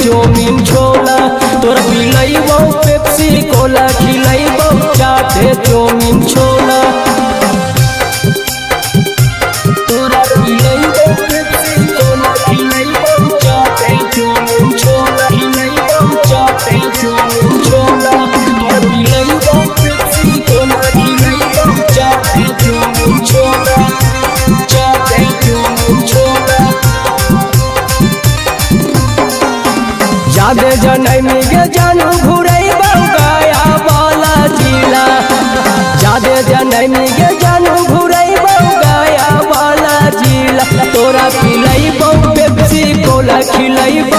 Chow mein छोला। तोरा पिलैबो Pepsi कोला, खिलैबो चाटे chow mein छोला। तोरा पिलैबो पेप्सी कोला, खिलैबो चाटे चौमिन छोला, खिलैबो चाटे चौमिन छोला। तोरा पिलैबो पेप्सी कोला, खिलैबो चाटे चौमिन छोला, चाटे चौमिन छोला। जादे जनैमी गे जानू घुरैबो गया वाला जिला। जादे जनैमी गे जानू घुरैबो गया वाला जिला। तोरा पिलैबो पेप्सी कोला, खिलैबो